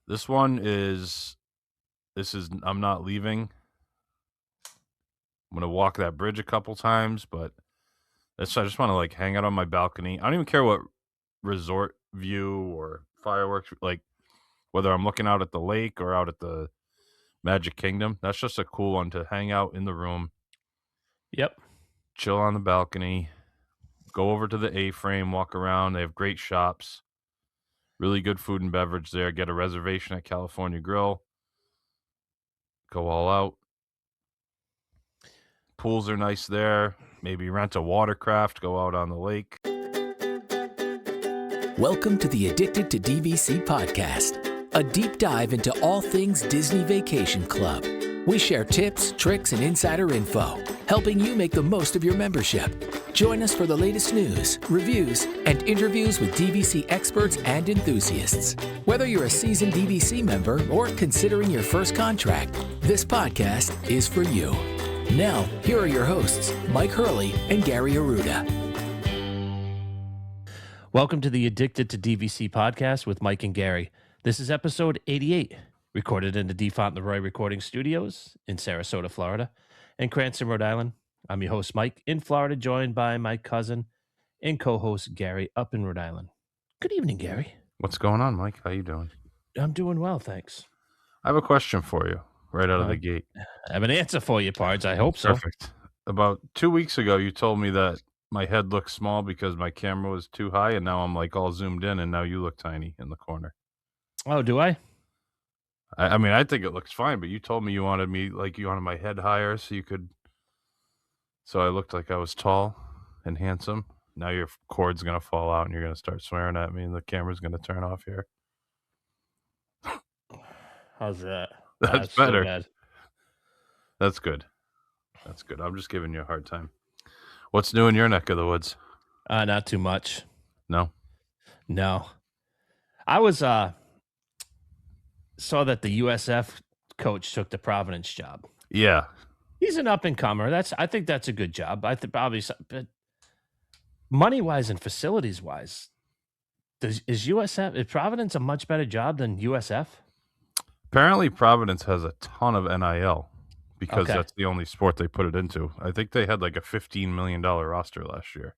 This one is I'm not leaving. I'm gonna walk that bridge a couple times, but I just wanna, like, hang out on my balcony. I don't even care what resort view or fireworks, like, whether I'm looking out at the lake or out at the Magic Kingdom. That's just a cool one to hang out in the room, Yep. chill on the balcony, go over to the A-frame, walk around. They have great shops, really good food and beverage there. Get a reservation at California Grill, go all out. Pools are nice there. Maybe rent a watercraft, go out on the lake. Welcome to the Addicted to DVC podcast, a deep dive into all things Disney Vacation Club. We share tips, tricks, and insider info, helping you make the most of your membership. Join us for the latest news, reviews, and interviews with DVC experts and enthusiasts. Whether you're a seasoned DVC member or considering your first contract, this podcast is for you. Now, here are your hosts, Mike Hurley and Gary Arruda. Welcome to the Addicted to DVC podcast with Mike and Gary. This is episode 88, recorded in the DeFont Leroy Recording Studios in Sarasota, Florida, and Cranston, Rhode Island. I'm your host, Mike, in Florida, joined by my cousin and co-host, Gary, up in Rhode Island. Good evening, Gary. What's going on, Mike? How you doing? I'm doing well, thanks. I have a question for you right out of the gate. I have an answer for you, Pards. I hope so. Perfect. About 2 weeks ago, you told me that my head looked small because my camera was too high, and now I'm like all zoomed in, and now you look tiny in the corner. Oh, do I? I mean, I think it looks fine, but you told me you wanted my head higher so I looked like I was tall and handsome. Now your cord's gonna fall out, and you're gonna start swearing at me, and the camera's gonna turn off here. How's that? That's so better. bad. That's good. That's good. I'm just giving you a hard time. What's new in your neck of the woods? Not too much. No? No. I was saw that the USF coach took the Providence job. Yeah. He's an up and comer. I think that's a good job. I think probably, but money wise and facilities wise, is Providence a much better job than USF? Apparently Providence has a ton of NIL because Okay. that's the only sport they put it into. I think they had like a $15 million roster last year.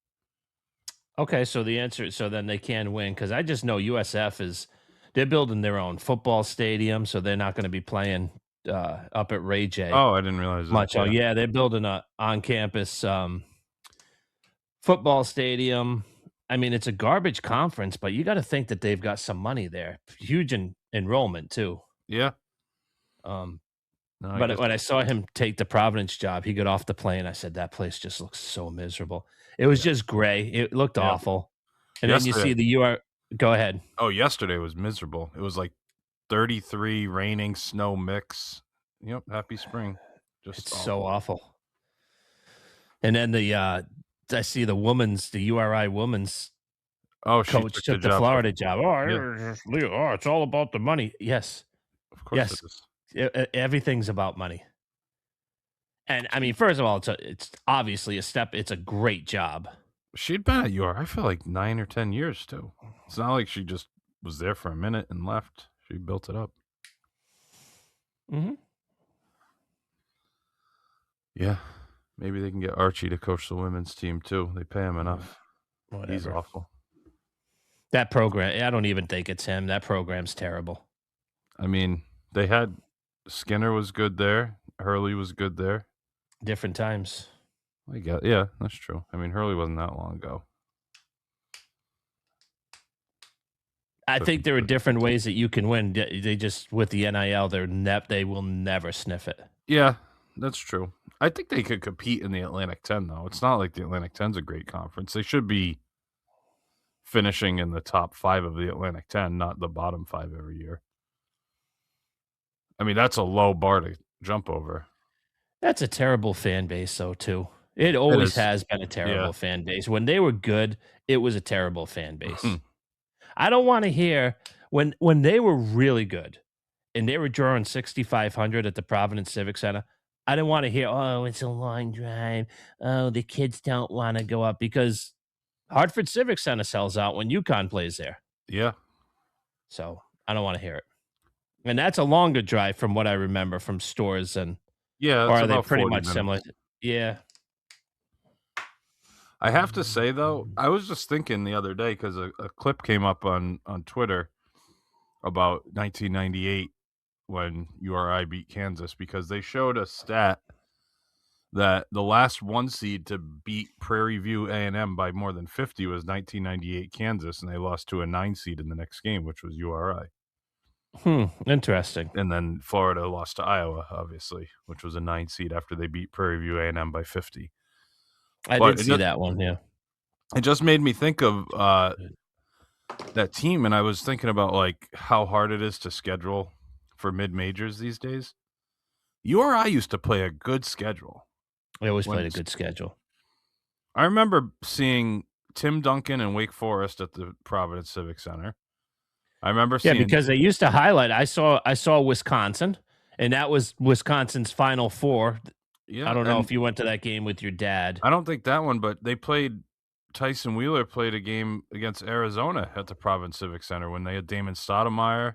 Okay, so then they can win, because I just know they're building their own football stadium, so they're not going to be playing up at Ray J. Oh, I didn't realize that. Much. Oh, yeah, they're building a on-campus football stadium. I mean, it's a garbage conference, but you got to think that they've got some money there. Huge enrollment too. Yeah. But when I saw him take the Providence job, he got off the plane. I said, that place just looks so miserable. It was just gray. It looked awful. And then you see go ahead. Oh, yesterday was miserable. It was like 33, raining, snow mix. Yep, happy spring. It's awful. So awful. And then I see the URI women's coach took the Florida job. Oh, it's all about the money. Yes. Of course it is. Everything's about money. And I mean, first of all, it's obviously it's a great job. She'd been at URI for like 9 or 10 years too. It's not like she just was there for a minute and left. She built it up. Mm-hmm. Yeah. Maybe they can get Archie to coach the women's team too. They pay him enough. Whatever. He's awful. That program, I don't even think it's him. That program's terrible. I mean, they had Skinner was good there. Hurley was good there. Different times. Yeah, that's true. I mean, Hurley wasn't that long ago. I think there are different ways that you can win. They just, with the NIL, they will never sniff it. Yeah, that's true. I think they could compete in the Atlantic 10, though. It's not like the Atlantic 10's a great conference. They should be finishing in the top 5 of the Atlantic 10, not the bottom 5 every year. I mean, that's a low bar to jump over. That's a terrible fan base, though, too. It always has been a terrible fan base. When they were good, it was a terrible fan base. I don't want to hear when they were really good and they were drawing 6,500 at the Providence Civic Center. I didn't want to hear, oh, it's a long drive. Oh, the kids don't want to go up, because Hartford Civic Center sells out when UConn plays there. Yeah. So I don't want to hear it. And that's a longer drive from what I remember from stores or are they about pretty 40 much minutes. similar? Yeah. I have to say, though, I was just thinking the other day because a clip came up on Twitter about 1998 when URI beat Kansas, because they showed a stat that the last 1 seed to beat Prairie View A&M by more than 50 was 1998 Kansas, and they lost to a 9 seed in the next game, which was URI. Interesting. And then Florida lost to Iowa, obviously, which was a 9 seed after they beat Prairie View A&M by 50. I did see that one, yeah. It just made me think of that team, and I was thinking about like how hard it is to schedule for mid-majors these days. URI used to play a good schedule. They always played a good schedule. I remember seeing Tim Duncan and Wake Forest at the Providence Civic Center. I remember seeing... Yeah, because they used to highlight. I saw Wisconsin, and that was Wisconsin's Final Four. Yeah, I don't know if you went to that game with your dad. I don't think that one, but they played... Tyson Wheeler played a game against Arizona at the Providence Civic Center when they had Damon Stoudemire.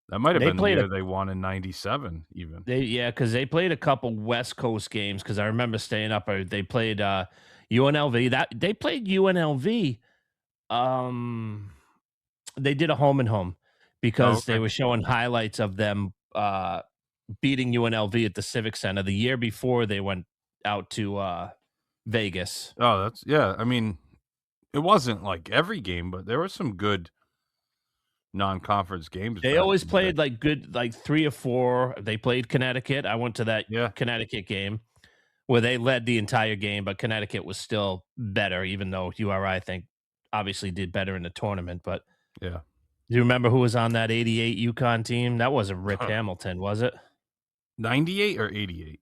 That might have been the year they won in 97 even. Because they played a couple West Coast games, because I remember staying up. They played UNLV. They played UNLV. They did a home and home because they were showing highlights of them beating UNLV at the Civic Center the year before they went out to Vegas. Oh, I mean, it wasn't like every game, but there were some good non-conference games. They always played like good, like 3 or 4. They played Connecticut. I went to that Connecticut game where they led the entire game, but Connecticut was still better, even though URI, I think, obviously did better in the tournament. But yeah, do you remember who was on that 88 UConn team? That wasn't Rip Hamilton, was it? 98 or 88?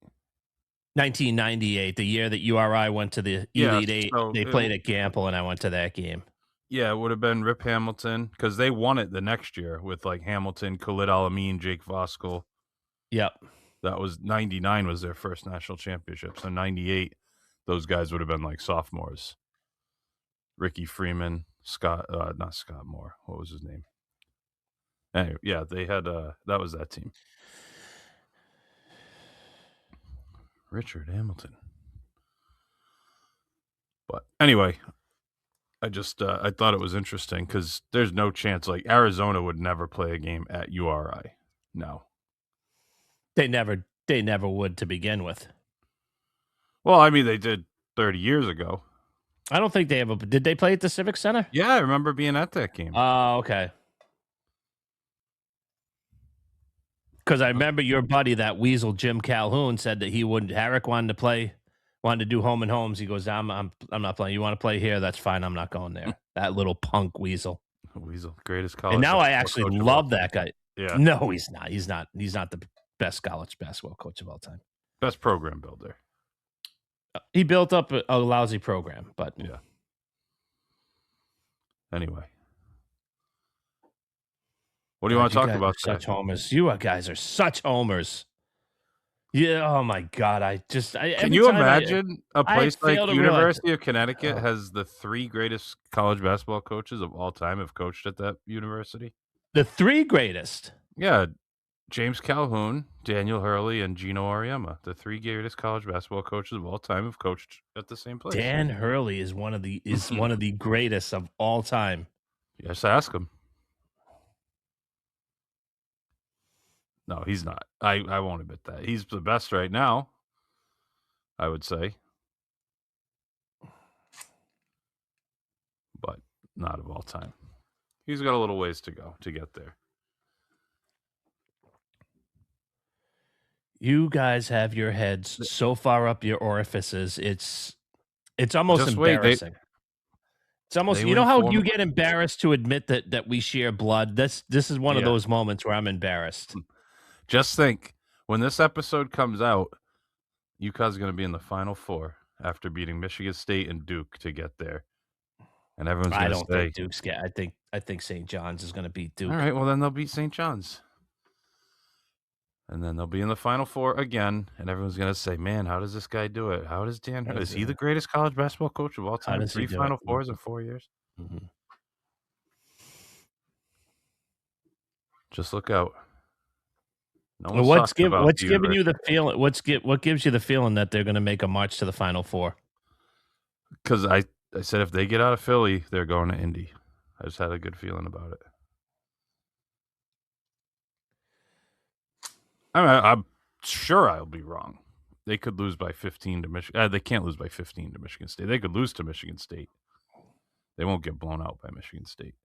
1998, the year that URI went to the Elite Eight. So they played at Gamble, and I went to that game. Yeah, it would have been Rip Hamilton, because they won it the next year with like Hamilton, Khalid Al-Amin, Jake Voskuhl. Yep. That was 99 was their first national championship. So 98, those guys would have been like sophomores. Ricky Freeman, not Scott Moore. What was his name? Anyway, yeah, they had that was that team. Richard Hamilton. But anyway, I just I thought it was interesting because there's no chance, like Arizona would never play a game at URI. No. They never would to begin with. Well, I mean, they did 30 years ago. I don't think they ever did. They play at the Civic Center? Yeah, I remember being at that game. Oh, okay. Because I remember your buddy, that weasel Jim Calhoun, said that Herrick wanted to do home and homes. He goes, I'm not playing. You want to play here? That's fine. I'm not going there. That little punk weasel. Weasel, greatest college. And now I actually love that guy. Yeah. No, he's not. He's not the best college basketball coach of all time. Best program builder. He built up a lousy program, but yeah. Anyway. What do you want to talk about? Such homers. You guys are such homers. Yeah. Oh my God. Can you imagine a place like University of Connecticut has the 3 greatest college basketball coaches of all time have coached at that university? The 3 greatest. Yeah. James Calhoun, Daniel Hurley, and Gino Auriemma. The 3 greatest college basketball coaches of all time have coached at the same place. Dan Hurley is one of the greatest of all time. Yes, ask him. No, he's not. I won't admit that. He's the best right now, I would say. But not of all time. He's got a little ways to go to get there. You guys have your heads so far up your orifices. It's almost embarrassing. It's almost, you know how you get embarrassed to admit that we share blood? This is one of those moments where I'm embarrassed. Just think, when this episode comes out, UConn's going to be in the Final Four after beating Michigan State and Duke to get there. And everyone's going to say... I don't think Duke's I think St. John's is going to beat Duke. All right, well, then they'll beat St. John's. And then they'll be in the Final Four again, and everyone's going to say, man, how does this guy do it? How does Dan... Is he the greatest college basketball coach of all time? 3 Final Fours in 4 years? Mm-hmm. Just look out. No what's giving you the feeling? What gives you the feeling that they're going to make a march to the Final Four? Because I said if they get out of Philly, they're going to Indy. I just had a good feeling about it. I'm sure I'll be wrong. They could lose by 15 to Michigan. They can't lose by 15 to Michigan State. They could lose to Michigan State. They won't get blown out by Michigan State.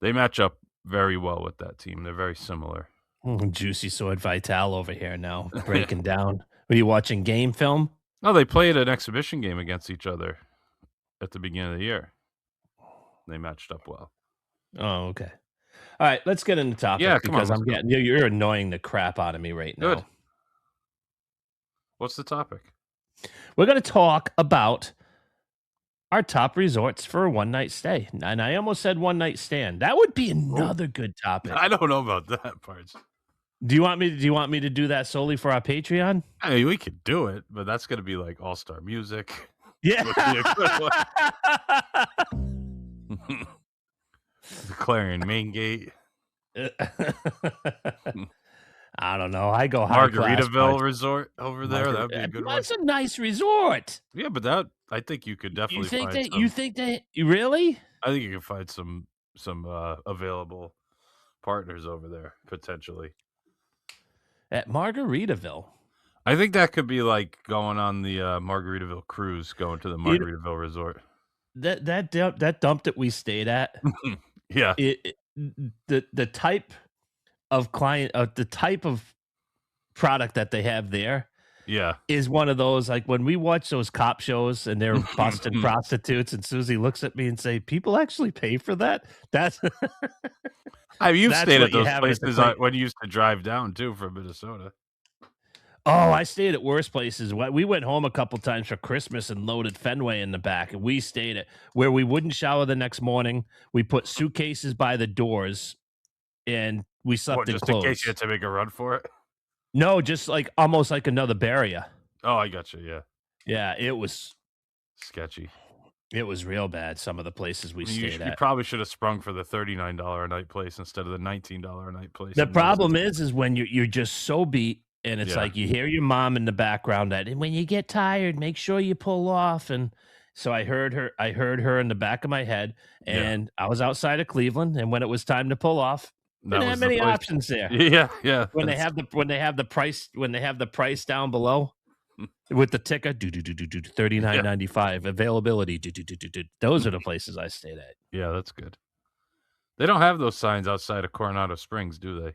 They match up very well with that team. They're very similar. Juicy Sword Vital over here now, breaking down. Are you watching game film? No, they played an exhibition game against each other at the beginning of the year. They matched up well. Oh, okay. All right, let's get into topic. Yeah, because you're annoying the crap out of me right now. Good. What's the topic? We're going to talk about our top resorts for a one-night stay. And I almost said one-night stand. That would be another good topic. I don't know about that part. Do you want me to do that solely for our Patreon? I mean, we could do it, but that's going to be like all-star music. Yeah. The Clarion Main Gate. I don't know. I go high Margaritaville Resort over there. That would be a good one. That's a nice resort. Yeah, but I think you could definitely find some. You think that really? I think you can find some available partners over there potentially. At Margaritaville. I think that could be like going on the Margaritaville cruise, going to the Margaritaville resort. That dump that we stayed at. Yeah. The type of client, the type of product that they have there, is one of those, like when we watch those cop shows and they're busting prostitutes, and Susie looks at me and say, "People actually pay for that?" That's. You've stayed at those places when you used to drive down too from Minnesota. Oh, I stayed at worse places. We went home a couple times for Christmas and loaded Fenway in the back, and we stayed at where we wouldn't shower the next morning. We put suitcases by the doors, and we slept in clothes. In case you had to make a run for it? No, just like almost like another barrier. Oh, I got you, yeah. Yeah, it was sketchy. It was real bad, some of the places we stayed at. You probably should have sprung for the $39 a night place instead of the $19 a night place. The problem is when you're just so beat, and it's like you hear your mom in the background that, and when you get tired, make sure you pull off. And so I heard her in the back of my head, and I was outside of Cleveland, and when it was time to pull off, didn't have many options there. Yeah. When they have the price down below with the ticker, $39.95 availability. Those are the places I stayed at. Yeah, that's good. They don't have those signs outside of Coronado Springs, do they?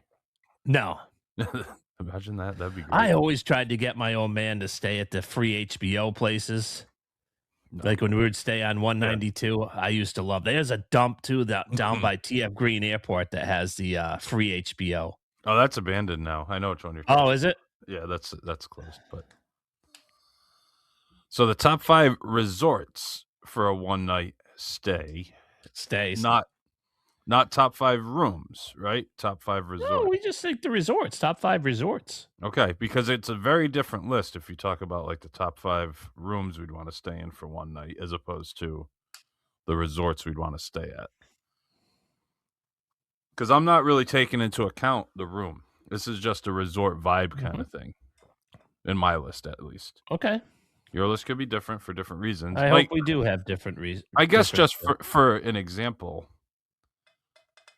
No. Imagine that. That'd be great. I always tried to get my old man to stay at the free HBO places. No. Like when we would stay on 192, I used to love. There's a dump too down by TF Green Airport that has the free HBO. Oh, that's abandoned now. I know which one you're talking about. Oh, is it? Yeah, that's closed. But so the top 5 resorts for a one-night stay. Not top 5 rooms, right? Top 5 resorts. No, we just think the resorts, top 5 resorts. Okay, because it's a very different list if you talk about like the top 5 rooms we'd want to stay in for one night as opposed to the resorts we'd want to stay at. Because I'm not really taking into account the room. This is just a resort vibe kind of thing. In my list, at least. Okay. Your list could be different for different reasons. I hope we do have different reasons. I guess just for an example,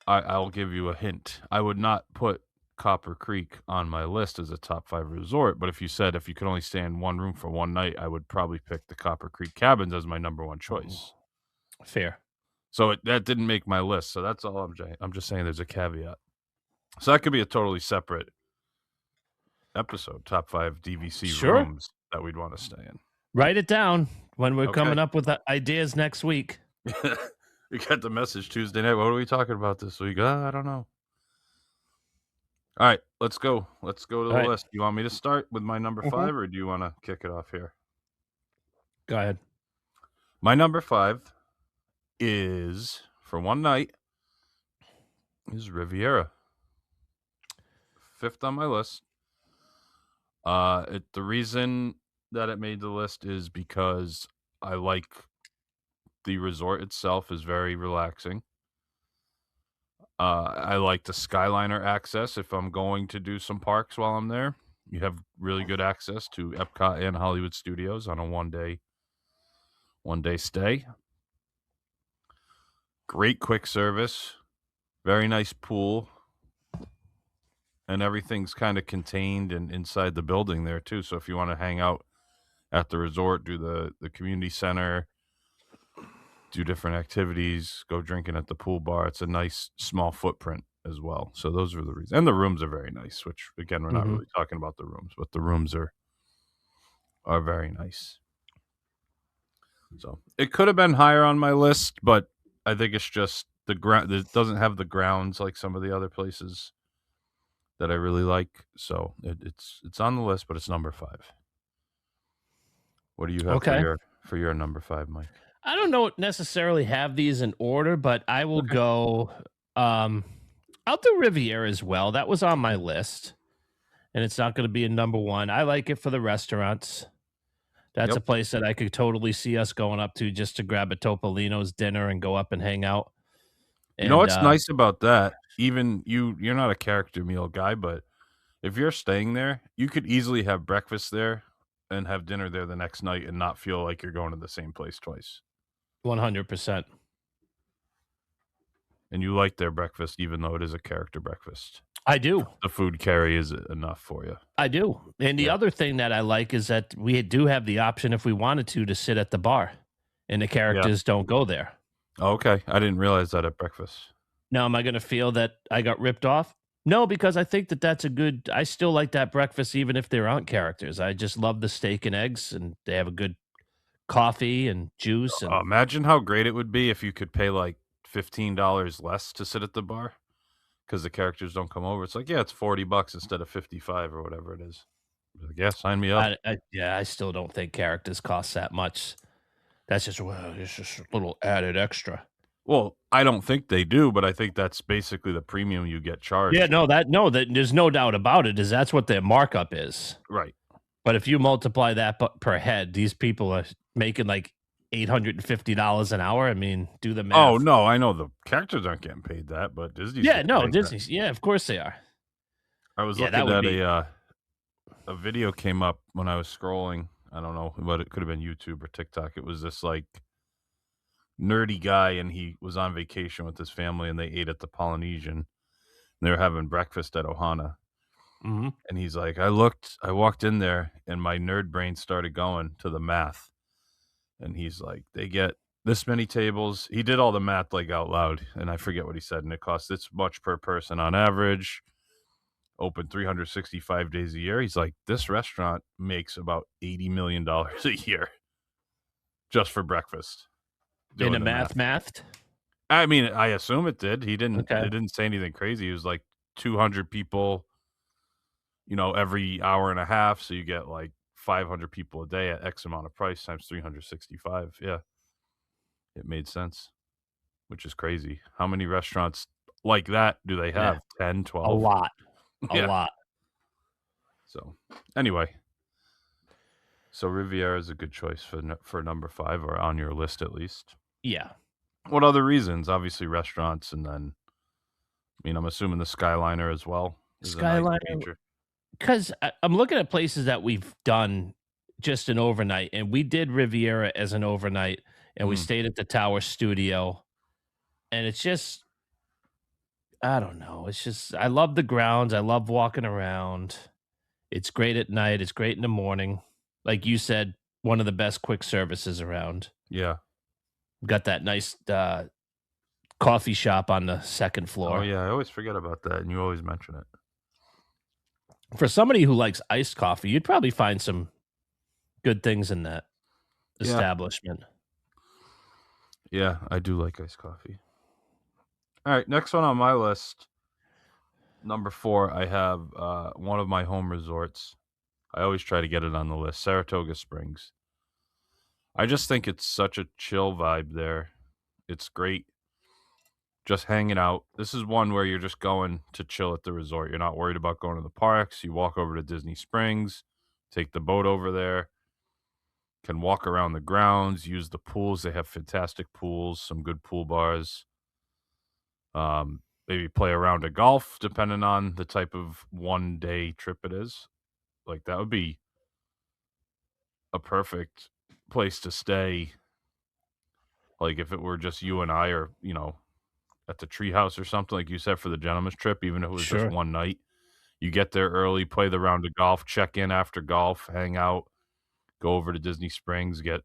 I'll give you a hint. I would not put Copper Creek on my list as a top 5 resort, but if you said if you could only stay in one room for one night, I would probably pick the Copper Creek Cabins as my number 1 choice. Fair. So that didn't make my list. So that's all I'm just saying there's a caveat. So that could be a totally separate episode, top 5 DVC rooms that we'd want to stay in. Write it down when we're coming up with ideas next week. We got the message Tuesday night. What are we talking about this week? I don't know. All right, let's go. Let's go to the list. You want me to start with my number 5, or do you want to kick it off here? Go ahead. My number 5 is, for one night, is Riviera. 5th on my list. The reason that it made the list is because I like the resort itself is very relaxing. I like the Skyliner access if I'm going to do some parks while I'm there. You have really good access to Epcot and Hollywood Studios on a one-day stay. Great quick service, very nice pool, and everything's kind of contained and inside the building there too. So if you want to hang out at the resort, do the community center, do different activities, go drinking at the pool bar, it's a nice small footprint as well. So those are the reasons. And the rooms are very nice, which again, we're not really talking about the rooms, but the rooms are very nice. So it could have been higher on my list, but I think it's just the ground. It doesn't have the grounds like some of the other places that I really like. So it's on the list, but it's number 5. What do you have for your number 5, Mike? I don't necessarily have these in order, but I will go. I'll do Riviera as well. That was on my list, and it's not going to be a number 1. I like it for the restaurants. That's a place that I could totally see us going up to just to grab a Topolino's dinner and go up and hang out. You know what's nice about that? Even you're not a character meal guy, but if you're staying there, you could easily have breakfast there and have dinner there the next night and not feel like you're going to the same place twice. 100%. And you like their breakfast, even though it is a character breakfast. I do. The food carry is enough for you. I do. And the other thing that I like is that we do have the option, if we wanted to sit at the bar, and the characters don't go there. Oh, okay. I didn't realize that at breakfast. Now, am I going to feel that I got ripped off? No, because I think that's I still like that breakfast, even if there aren't characters. I just love the steak and eggs, and they have a good coffee and juice. And imagine how great it would be if you could pay like $15 less to sit at the bar because the characters don't come over. It's like, it's $40 instead of $55 or whatever it is. Like, yeah, sign me up. I still don't think characters cost that much. That's just it's just a little added extra. Well, I don't think they do, but I think that's basically the premium you get charged. Yeah, there's no doubt about it. That's what their markup is. Right. But if you multiply that per head, these people are making like $850 an hour. I mean, do the math. Oh no, I know the characters aren't getting paid that, but Disney's Disney. Yeah, of course they are. I was looking at a video came up when I was scrolling. I don't know, but it could have been YouTube or TikTok. It was this like nerdy guy, and he was on vacation with his family, and they ate at the Polynesian. And they were having breakfast at Ohana. Mm-hmm. And he's like, I walked in there, and my nerd brain started going to the math. And he's like, they get this many tables. He did all the math like out loud, and I forget what he said. And it costs this much per person on average. Open 365 days a year. He's like, this restaurant makes about $80 million a year just for breakfast. In a mathed? I mean, I assume it did. It didn't say anything crazy. It was like 200 people, every hour and a half. So you get like 500 people a day at X amount of price times 365. Yeah. It made sense, which is crazy. How many restaurants like that do they have? 10, 12? A lot. A lot. So anyway, Riviera is a good choice for number 5, or on your list at least. Yeah. What other reasons? Obviously restaurants, and then, I'm assuming the Skyliner as well. Skyliner, because I'm looking at places that we've done just an overnight, and we did Riviera as an overnight, and we stayed at the Tower Studio, and it's just, I don't know. It's just, I love the grounds. I love walking around. It's great at night. It's great in the morning. Like you said, one of the best quick services around. Yeah. Got that nice coffee shop on the second floor. Oh, yeah. I always forget about that, and you always mention it. For somebody who likes iced coffee, you'd probably find some good things in that establishment. Yeah, I do like iced coffee. All right, next one on my list, number 4, I have one of my home resorts. I always try to get it on the list, Saratoga Springs. I just think it's such a chill vibe there. It's great. Just hanging out. This is one where you're just going to chill at the resort. You're not worried about going to the parks. You walk over to Disney Springs, take the boat over there, can walk around the grounds, use the pools. They have fantastic pools, some good pool bars. maybe play a round of golf, depending on the type of one-day trip it is. Like, that would be a perfect place to stay. Like, if it were just you and I, or, at the treehouse or something, like you said, for the gentleman's trip, even if it was just Sure. one night, you get there early, play the round of golf, check in after golf, hang out, go over to Disney Springs, get,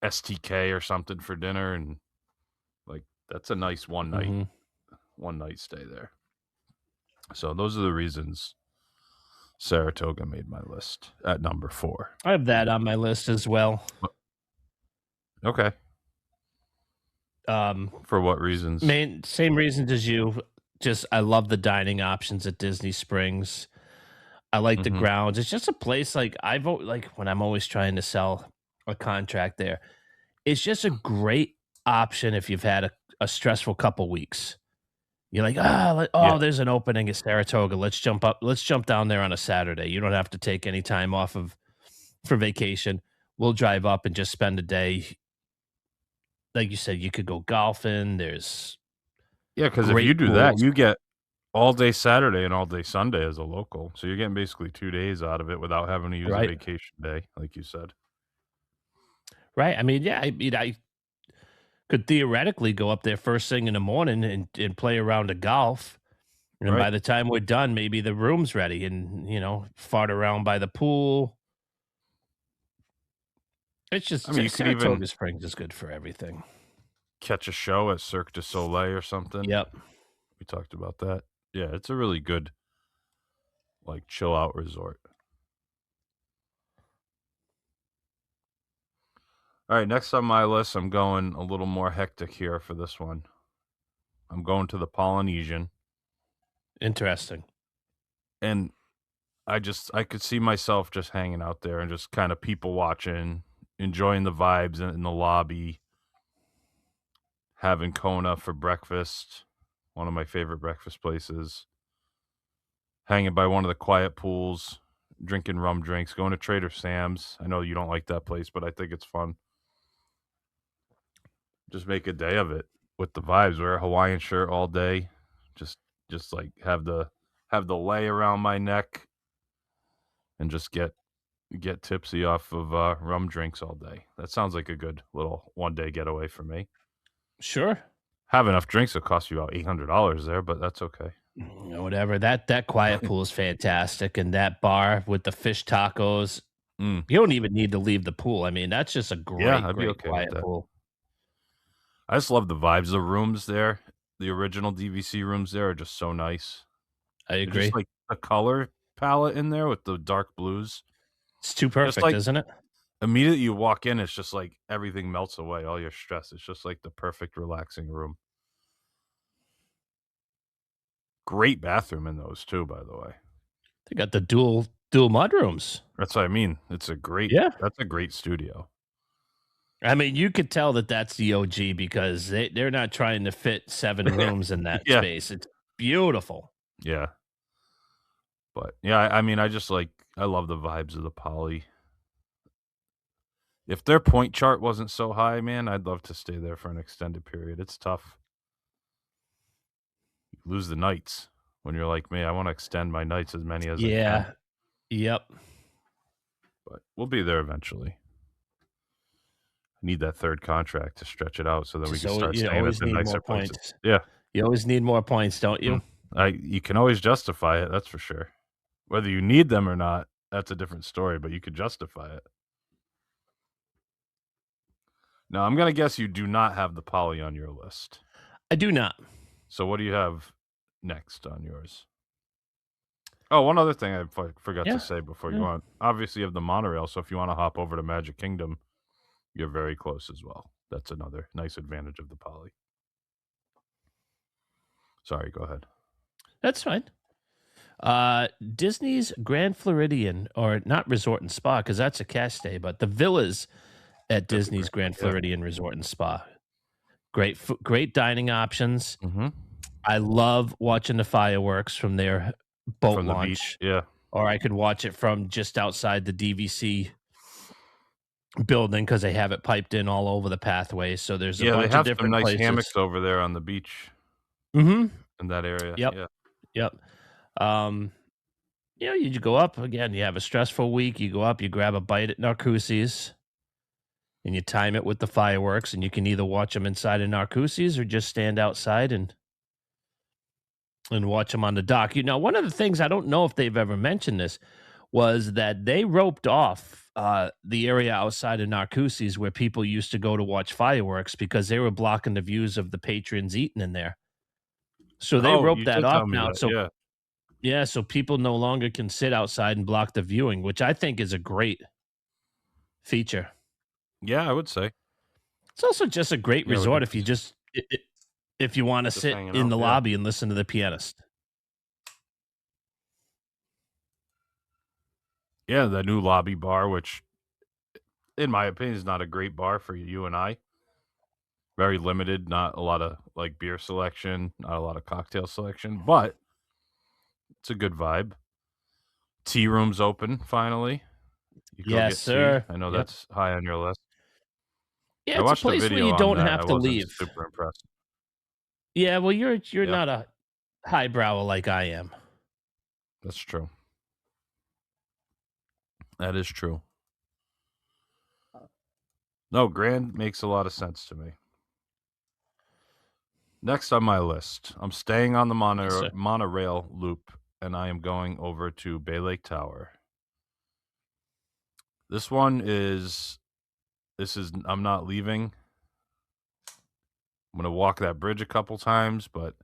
STK or something for dinner, and like that's a nice one night stay there. So those are the reasons Saratoga made my list at number 4. I have that on my list as well. Okay. For what reasons? Same reasons as you. Just I love the dining options at Disney Springs. I like the grounds. It's just a place like when I'm always trying to sell a contract there. It's just a great option if you've had a stressful couple weeks. You're like, there's an opening at Saratoga. Let's jump down there on a Saturday. You don't have to take any time off for vacation. We'll drive up and just spend a day. Like you said, you could go golfing. There's because if you do that, you get all day Saturday and all day Sunday as a local. So you're getting basically 2 days out of it without having to use a vacation day, like you said. Right. I mean, I could theoretically go up there first thing in the morning and play a round of golf. And by the time we're done, maybe the room's ready and, fart around by the pool. It's just, you could even Springs is good for everything. Catch a show at Cirque du Soleil or something. Yep. We talked about that. Yeah, it's a really good, like, chill out resort. All right, next on my list, I'm going a little more hectic here for this one. I'm going to the Polynesian. Interesting. And I could see myself just hanging out there and just kind of people watching, enjoying the vibes in the lobby, having Kona for breakfast, one of my favorite breakfast places, hanging by one of the quiet pools, drinking rum drinks, going to Trader Sam's. I know you don't like that place, but I think it's fun. Just make a day of it with the vibes. Wear a Hawaiian shirt all day. Just like have the lei around my neck and just get tipsy off of rum drinks all day. That sounds like a good little one-day getaway for me. Sure. Have enough drinks will cost you about $800 there, but that's okay. Whatever. That quiet pool is fantastic, and that bar with the fish tacos. You don't even need to leave the pool. I mean, that's just a great quiet pool. I just love the vibes. The rooms there, the original DVC rooms there are just so nice. I agree. Just like the color palette in there with the dark blues. It's too perfect, isn't it? Immediately you walk in, it's just like everything melts away, all your stress. It's just like the perfect relaxing room. Great bathroom in those too, by the way. They got the dual mud rooms. That's what I mean. It's a great, that's a great studio. I mean, you could tell that that's the OG because they're not trying to fit 7 rooms in that space. It's beautiful. Yeah. But yeah, I mean, I love the vibes of the Poly. If their point chart wasn't so high, man, I'd love to stay there for an extended period. It's tough. You lose the nights when you're like me. I want to extend my nights as many as I can. Yep. But we'll be there eventually. I need that third contract to stretch it out so that we can start staying at the nicer places. Yeah. You always need more points, don't you? You can always justify it, that's for sure. Whether you need them or not, that's a different story, but you could justify it. Now, I'm going to guess you do not have the Poly on your list. I do not. So what do you have next on yours? Oh, one other thing I forgot to say before you go on. Obviously, you have the monorail, so if you want to hop over to Magic Kingdom, you're very close as well. That's another nice advantage of the Poly. Sorry, go ahead. That's fine. Disney's Grand Floridian, or not Resort and Spa, because that's a cash stay, but the villas at Disney's Grand Floridian Resort and Spa. Great dining options. Mm-hmm. I love watching the fireworks from their boat launch. Yeah. Or I could watch it from just outside the DVC building because they have it piped in all over the pathway. So there's a Yeah, they bunch of have some different nice places. hammocks over there on the beach Mm-hmm. in that area. Yep. Yeah. Yep. You go up again. You have a stressful week. You go up. You grab a bite at Narcoossee's, and you time it with the fireworks. And you can either watch them inside of Narcoossee's or just stand outside and watch them on the dock. One of the things, I don't know if they've ever mentioned this, was that they roped off the area outside of Narcoossee's where people used to go to watch fireworks because they were blocking the views of the patrons eating in there. So they roped you that did off tell me now. that, So yeah. yeah, so people no longer can sit outside and block the viewing, which I think is a great feature. Yeah, I would say. It's also just a great resort if you just if you want to Just sit hanging in out, the yeah. lobby and listen to the pianist. Yeah, the new lobby bar, which in my opinion is not a great bar for you and I. Very limited, not a lot of like beer selection, not a lot of cocktail selection, but it's a good vibe. Tea room's open finally. You go Yes, get sir. tea. I know Yep. that's high on your list. Yeah, I it's a watched a place where video you on don't that. have I to wasn't leave. super impressed. Yeah, well, you're Yeah. not a highbrow like I am. That's true. That is true. No, Grand makes a lot of sense to me. Next on my list, I'm staying on the monorail loop, and I am going over to Bay Lake Tower. This is I'm not leaving. I'm going to walk that bridge a couple times, but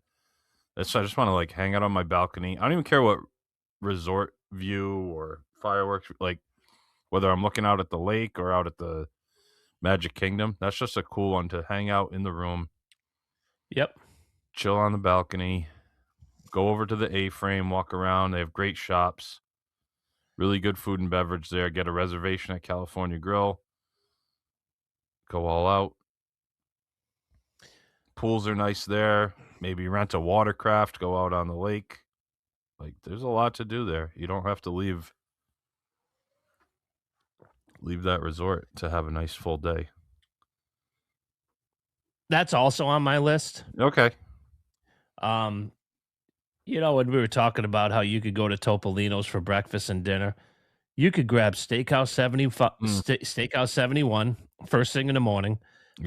I just want to like hang out on my balcony. I don't even care what resort view or fireworks, like whether I'm looking out at the lake or out at the Magic Kingdom. That's just a cool one to hang out in the room. Yep. Chill on the balcony. Go over to the A-frame, walk around. They have great shops. Really good food and beverage there. Get a reservation at California Grill. Go all out. Pools are nice there. Maybe rent a watercraft. Go out on the lake. Like, there's a lot to do there. You don't have to leave that resort to have a nice full day. That's also on my list. Okay. When we were talking about how you could go to Topolino's for breakfast and dinner, you could grab Steakhouse 71 first thing in the morning,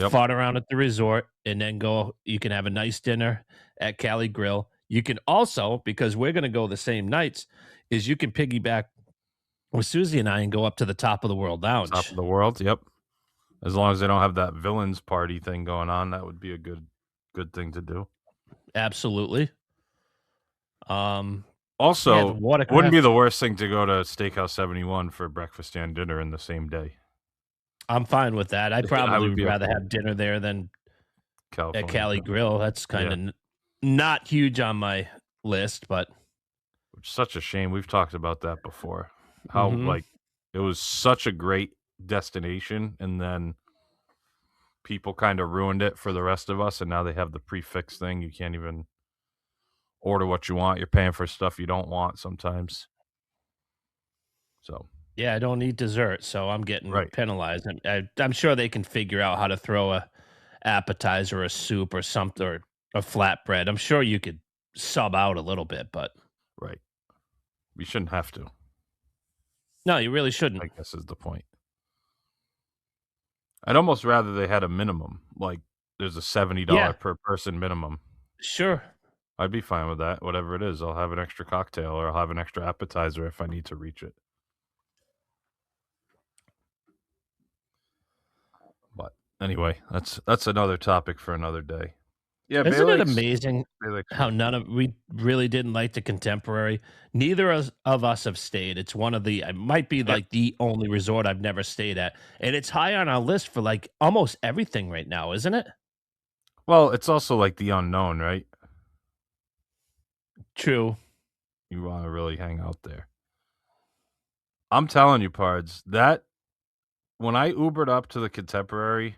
fart around at the resort, and then you can have a nice dinner at Cali Grill. You can also, because we're going to go the same nights, is you can piggyback with Susie and I and go up to the Top of the World Lounge. Top of the World, yep. As long as they don't have that villains party thing going on, that would be a good thing to do. Absolutely. Also, wouldn't be the worst thing to go to Steakhouse 71 for breakfast and dinner in the same day. I'm fine with that. I probably would rather have dinner there than California at Cali Grill. That's kind of not huge on my list, but which is such a shame. We've talked about that before. How like it was such a great destination, and then people kind of ruined it for the rest of us, and now they have the prefix thing. You can't even order what you want. You're paying for stuff you don't want sometimes. So yeah, I don't eat dessert, so I'm getting penalized. I'm sure they can figure out how to throw a appetizer, a soup, or something, or a flatbread. I'm sure you could sub out a little bit, but we shouldn't have to. No, you really shouldn't. I guess is the point. I'd almost rather they had a minimum, like there's a $70 per person minimum. Sure. I'd be fine with that. Whatever it is, I'll have an extra cocktail or I'll have an extra appetizer if I need to reach it. But anyway, that's another topic for another day. Yeah, isn't it amazing how we really didn't like the Contemporary? Neither of us have stayed. It's one of it might be like the only resort I've never stayed at, and it's high on our list for like almost everything right now, isn't it? Well, it's also like the unknown, right? True. You want to really hang out there. I'm telling you, Pards, that when I Ubered up to the Contemporary,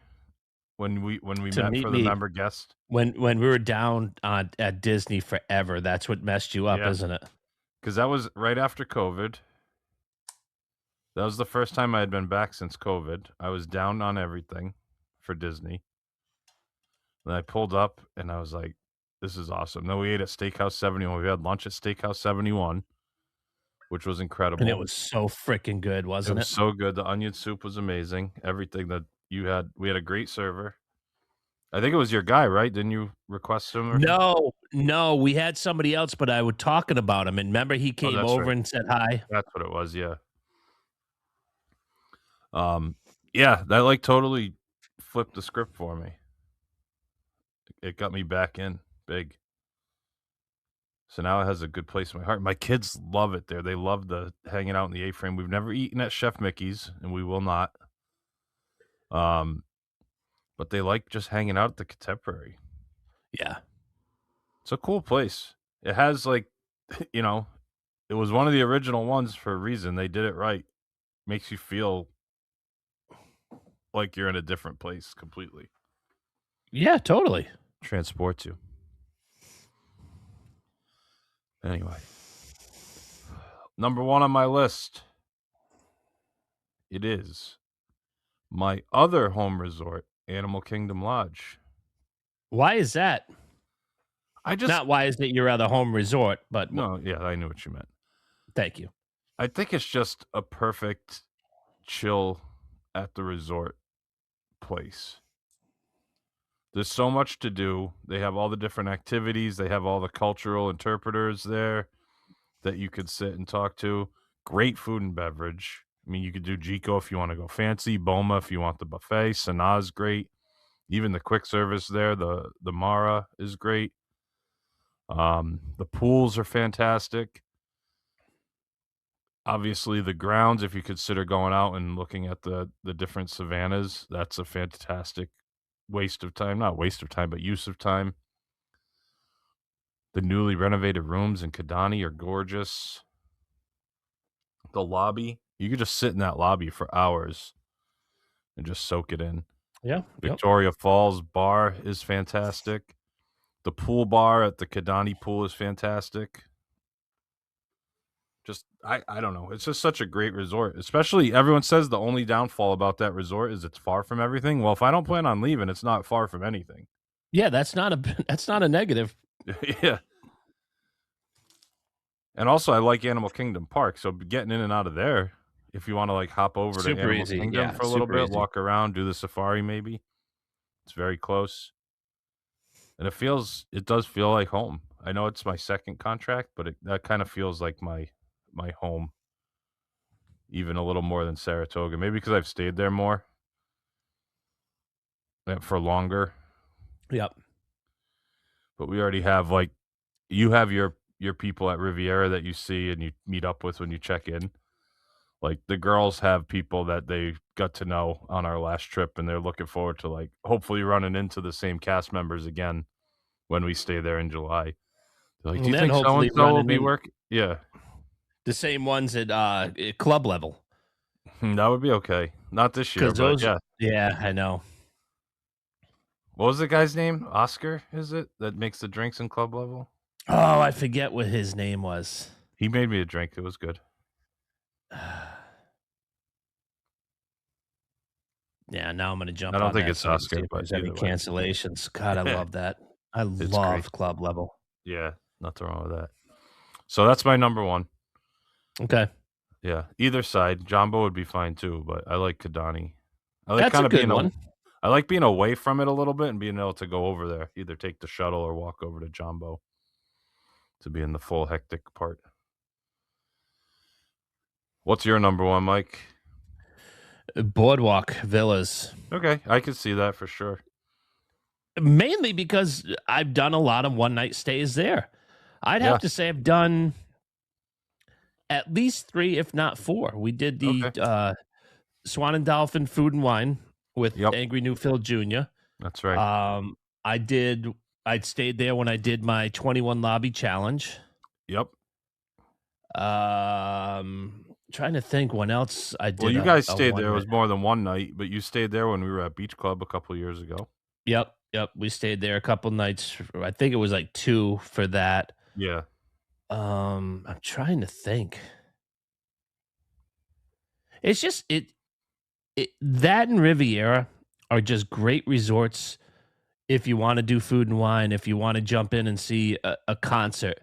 when we met for the member guest, when we were down at Disney forever, that's what messed you up, isn't it? Because that was right after COVID. That was the first time I had been back since COVID. I was down on everything for Disney. And I pulled up and I was like, this is awesome. Then we ate at Steakhouse 71. We had lunch at Steakhouse 71, which was incredible. And it was so freaking good, wasn't it? It was so good. The onion soup was amazing. Everything that you had, we had a great server. I think it was your guy, right? Didn't you request him? No, we had somebody else, but I was talking about him. And remember, he came over right. and said hi. That's what it was. Yeah. Yeah, that like totally flipped the script for me. It got me back in big. So now it has a good place in my heart. My kids love it there. They love the hanging out in the A-frame. We've never eaten at Chef Mickey's, and we will not. But they like just hanging out at the Contemporary. Yeah. It's a cool place. It has like, you know, it was one of the original ones for a reason. They did it right. Makes you feel like you're in a different place completely. Yeah, totally. Transports you. Anyway. Number 1 on my list. It is my other home resort, Animal Kingdom Lodge. Why is that? Not why is it your other home resort, but... No, yeah, I knew what you meant. Thank you. I think it's just a perfect chill at the resort place. There's so much to do. They have all the different activities. They have all the cultural interpreters there that you could sit and talk to. Great food and beverage. I mean, you could do Jico if you want to go fancy, Boma if you want the buffet, Sanaa's great. Even the quick service there, the Mara is great. The pools are fantastic. Obviously, the grounds, if you consider going out and looking at the different savannas, that's a fantastic waste of time. Not waste of time, but use of time. The newly renovated rooms in Kidani are gorgeous. The lobby, you could just sit in that lobby for hours and just soak it in. Yeah. Victoria Falls Bar is fantastic. The pool bar at the Kidani pool is fantastic. Just, I don't know. It's just such a great resort. Especially, everyone says the only downfall about that resort is it's far from everything. Well, if I don't plan on leaving, it's not far from anything. Yeah, that's not a negative. Yeah. And also, I like Animal Kingdom Park, so getting in and out of there, if you want to like hop over to Animal Kingdom for a little bit, walk around, do the safari maybe, it's very close. And it does feel like home. I know it's my second contract, but that kind of feels like my home, even a little more than Saratoga. Maybe because I've stayed there more for longer. Yep. But we already have you have your people at Riviera that you see and you meet up with when you check in. Like the girls have people that they got to know on our last trip, and they're looking forward to like hopefully running into the same cast members again when we stay there in July. They're like, do you think so and so will be working? Yeah, the same ones at club level. That would be okay. Not this year, but yeah. Yeah, I know. What was the guy's name? Oscar, is it? That makes the drinks in club level? Oh, I forget what his name was. He made me a drink. It was good. Yeah, now I'm going to jump. I don't think it's Oscar, but there's any cancellations. God, I love that. I love club level. Yeah, nothing wrong with that. So that's my number 1. Okay. Yeah, either side. Jumbo would be fine too, but I like Kidani. I like that's kind of being one. I like being away from it a little bit and being able to go over there, either take the shuttle or walk over to Jumbo to be in the full hectic part. What's your number 1, Mike? Boardwalk Villas. Okay, I could see that for sure. Mainly because I've done a lot of one-night stays there. I'd have to say I've done at least 3, if not 4. We did the Swan and Dolphin Food and Wine with Angry New Phil Jr. That's right. I'd stayed there when I did my 21 Lobby Challenge. Yep. Trying to think when else I did. Well, you guys stayed there. It was more than one night, but you stayed there when we were at Beach Club a couple years ago. Yep. We stayed there a couple nights. I think it was like 2 for that. Yeah. I'm trying to think. It's just that and Riviera are just great resorts if you want to do food and wine, if you want to jump in and see a concert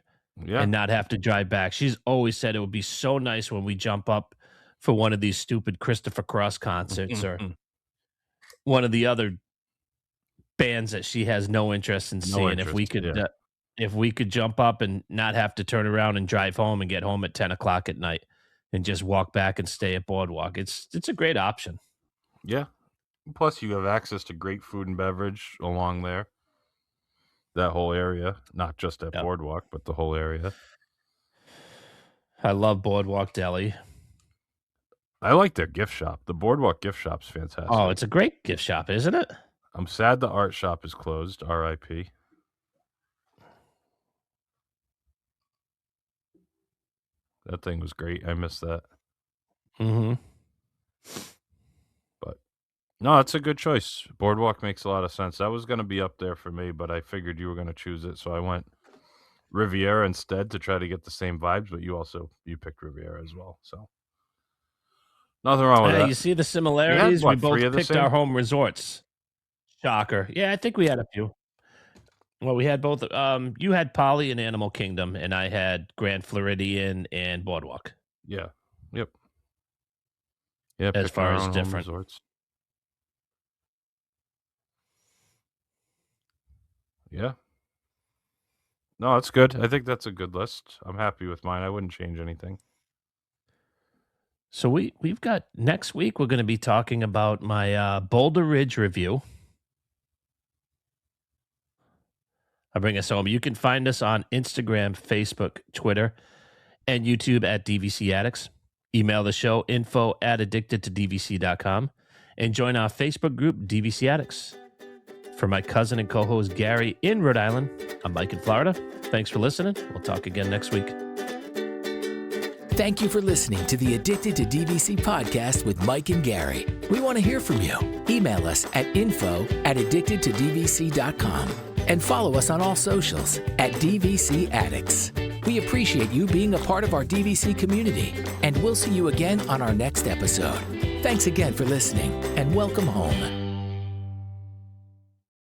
and not have to drive back. She's always said it would be so nice when we jump up for one of these stupid Christopher Cross concerts or one of the other bands that she has no interest in seeing. If we could jump up and not have to turn around and drive home and get home at 10 o'clock at night and just walk back and stay at Boardwalk, it's a great option. Yeah. Plus, you have access to great food and beverage along there. That whole area, not just at Boardwalk, but the whole area. I love Boardwalk Deli. I like their gift shop. The Boardwalk gift shop's fantastic. Oh, it's a great gift shop, isn't it? I'm sad the art shop is closed. R.I.P. That thing was great. I missed that. Mm-hmm. But no, it's a good choice. Boardwalk makes a lot of sense. That was going to be up there for me, but I figured you were going to choose it, so I went Riviera instead to try to get the same vibes. But you picked Riviera as well, so nothing wrong with that. You see the similarities. We both picked our home resorts. Shocker. Yeah, I think we had a few. Well, we had both. You had Poly and Animal Kingdom, and I had Grand Floridian and Boardwalk. Yeah. Yep. Yeah. As far as different resorts. Yeah. No, that's good. I think that's a good list. I'm happy with mine. I wouldn't change anything. So we've got next week. We're going to be talking about my Boulder Ridge review. I'll bring us home. You can find us on Instagram, Facebook, Twitter, and YouTube at DVC Addicts. Email the show info@addictedtodvc.com and join our Facebook group, DVC Addicts. For my cousin and co-host Gary in Rhode Island, I'm Mike in Florida. Thanks for listening. We'll talk again next week. Thank you for listening to the Addicted to DVC podcast with Mike and Gary. We want to hear from you. Email us at info@addictedtodvc.com and follow us on all socials at DVC Addicts. We appreciate you being a part of our DVC community, and we'll see you again on our next episode. Thanks again for listening, and welcome home.